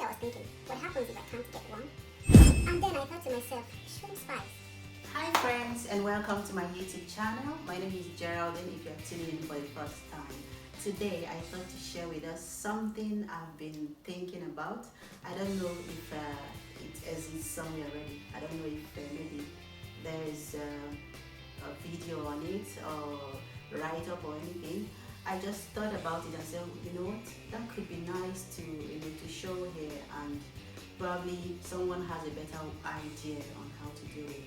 I was thinking, what happens if I can't get one? And then I thought to myself, shrimp spice. Hi friends, and welcome to my YouTube channel. My name is Geraldine if you're tuning in for the first time. Today I thought to share with us something I've been thinking about. I don't know if it exists somewhere already. I don't know if maybe there's a video on it or write-up or anything. I just thought about it and said, you know what, that could be nice to to show here, and probably someone has a better idea on how to do it.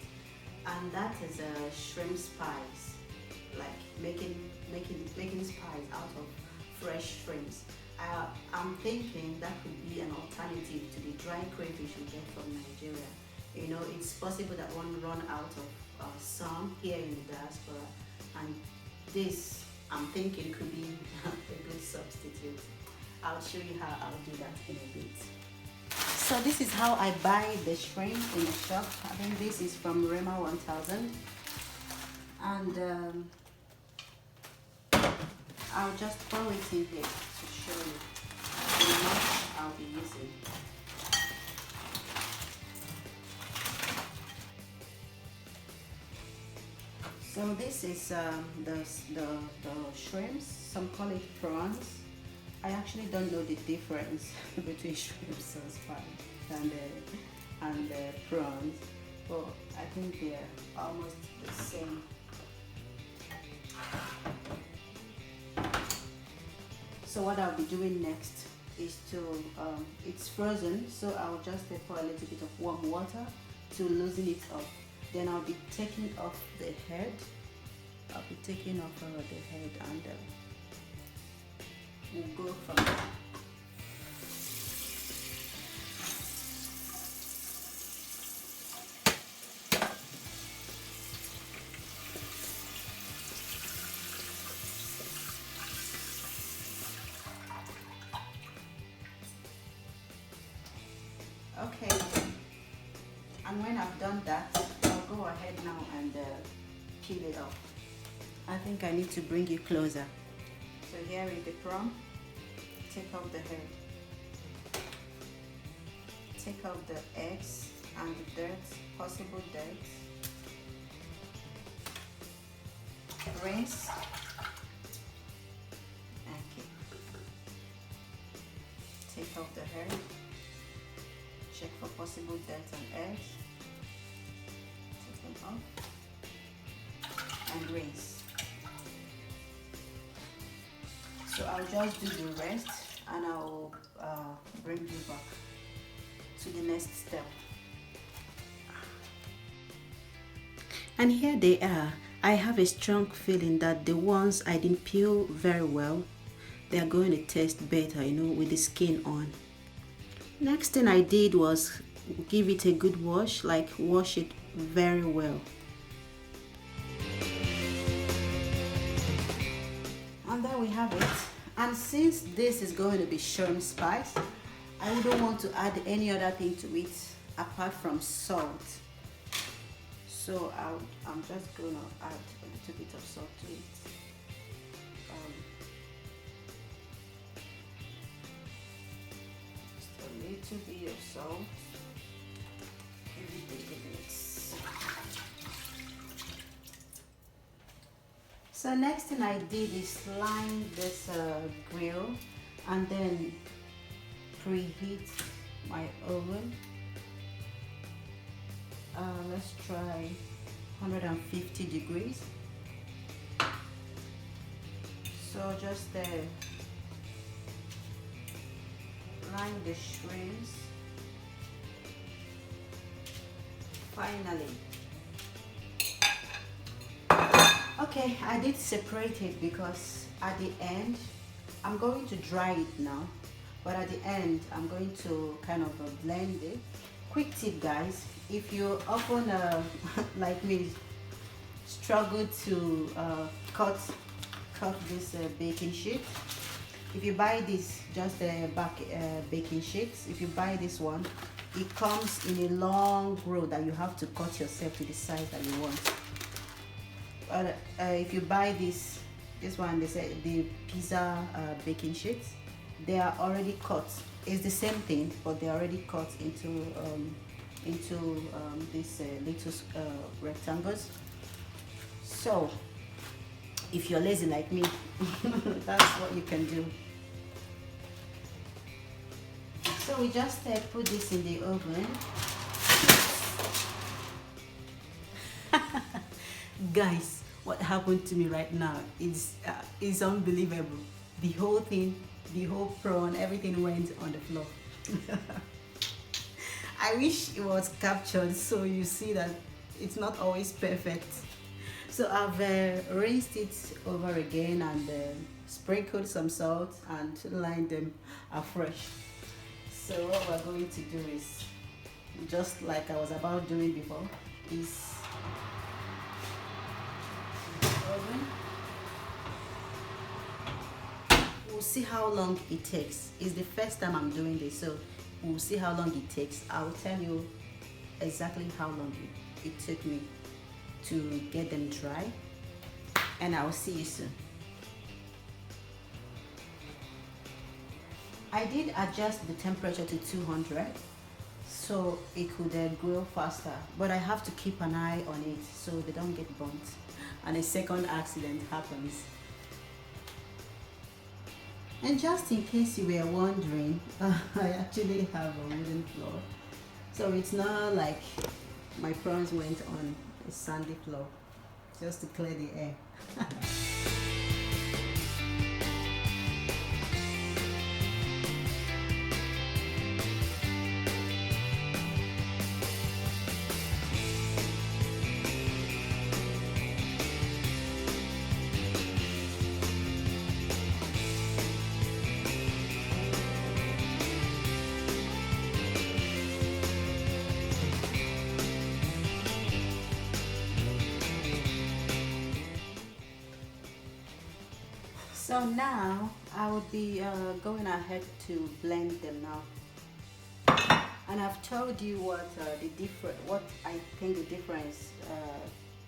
And that is a shrimp spice, like making spice out of fresh shrimps. I'm thinking that could be an alternative to the dry crayfish we get from Nigeria. You know, it's possible that one run out of some here in the diaspora, and this, I'm thinking, could be a good substitute. I'll show you how I'll do that in a bit. So this is how I buy the shrimp in the shop. I think this is from Rema 1000, and I'll just throw it in here to show you how much I'll be using. So this is the shrimps. Some call it prawns. I actually don't know the difference between shrimps and spice and prawns, but I think they're almost the same. So what I'll be doing next is to, it's frozen, so I'll just pour a little bit of warm water to loosen it up. Then I'll be taking off the head. I'll be taking off the head, and we'll go from there. Okay, and when I've done that, I'll go ahead now and peel it off. I think I need to bring you closer. So here is the prawn. Take out the head. Take out the eggs and the dirt, possible dirt. Rinse. Okay. Take out the head. Check for possible dirt and eggs. Take them off. And rinse. So I'll just do the rest, and I'll bring you back to the next step. And here they are. I have a strong feeling that the ones I didn't peel very well, they are going to taste better, with the skin on. Next thing I did was give it a good wash, like wash it very well. And there we have it. And since this is going to be shrimp spice, I wouldn't want to add any other thing to it apart from salt. So I'm just going to add a little bit of salt to it. Just a little bit of salt. Everything in it. So next thing I did is line this grill and then preheat my oven. Let's try 150 degrees. So just line the shrimps. Finally. Okay, I did separate it because at the end, I'm going to dry it now, but at the end, I'm going to kind of blend it. Quick tip, guys, if you often, like me, struggle to cut this baking sheet, if you buy this, just the baking sheets, if you buy this one, it comes in a long roll that you have to cut yourself to the size that you want. If you buy this one, they say the pizza baking sheets, they are already cut. it's the same thing, but they're already cut into these little rectangles. So if you're lazy like me, that's what you can do. So we just put this in the oven. Guys, what happened to me right now is unbelievable. The whole thing, the whole prawn, everything went on the floor. I wish it was captured so you see that it's not always perfect. So I've rinsed it over again and sprinkled some salt and lined them afresh. So what we're going to do is, just like I was about doing before, is oven. We'll see how long it takes. It's the first time I'm doing this, so we'll see how long it takes. I'll tell you exactly how long it took me to get them dry, and I'll see you soon. I did adjust the temperature to 200 so it could grow faster, but I have to keep an eye on it so they don't get burnt and a second accident happens. And just in case you were wondering, I actually have a wooden floor, so it's not like my prawns went on a sandy floor, just to clear the air. So now I would be going ahead to blend them now, and I've told you what I think the difference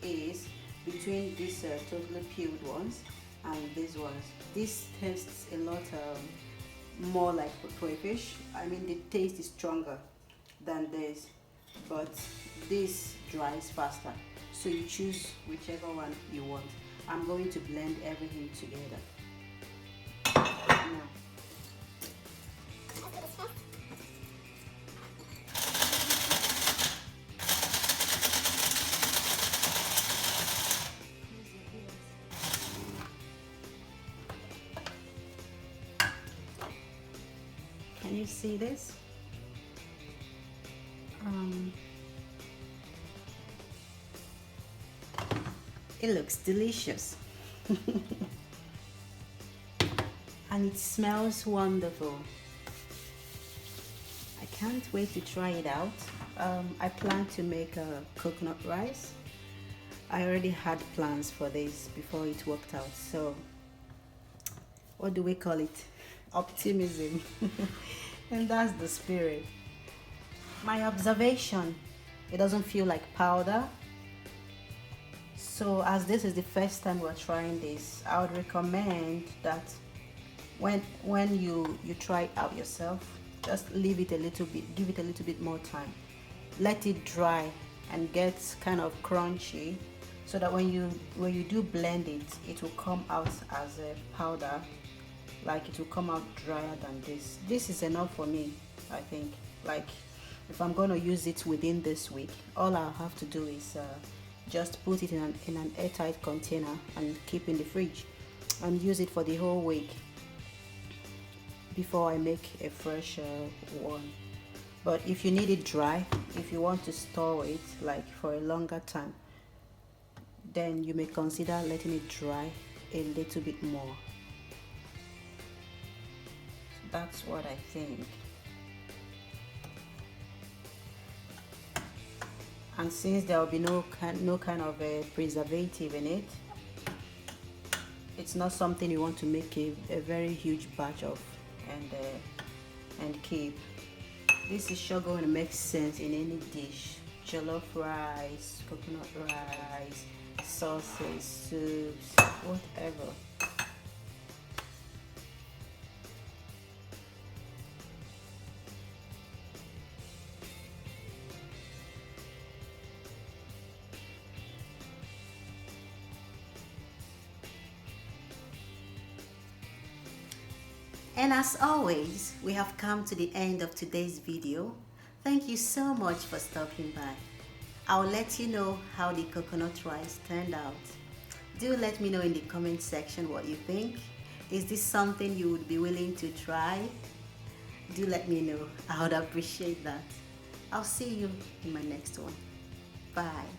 is between these totally peeled ones and these ones. This tastes a lot more like crayfish. I mean, the taste is stronger than this, but this dries faster. So you choose whichever one you want. I'm going to blend everything together. Can you see this? It looks delicious. And it smells wonderful. I can't wait to try it out. I plan to make a coconut rice. I already had plans for this before it worked out, so what do we call it? Optimism. And that's the spirit. My observation, it doesn't feel like powder. So as this is the first time we're trying this, I would recommend that when you try it out yourself, just leave it a little bit, give it a little bit more time. Let it dry and get kind of crunchy, so that when you do blend it, it will come out as a powder. Like, it will come out drier than this. This is enough for me, I think. Like, if I'm going to use it within this week, all I'll have to do is just put it in an airtight container and keep in the fridge and use it for the whole week before I make a fresh one. But if you need it dry, if you want to store it like for a longer time, then you may consider letting it dry a little bit more. That's what I think. And since there will be no kind of a preservative in it, it's not something you want to make a very huge batch of and keep. This is sure going to make sense in any dish: jollof rice, coconut rice, sauces, soups, whatever. And as always, we have come to the end of today's video. Thank you so much for stopping by. I'll let you know how the coconut rice turned out. Do let me know in the comment section what you think. Is this something you would be willing to try? Do let me know. I would appreciate that. I'll see you in my next one. Bye.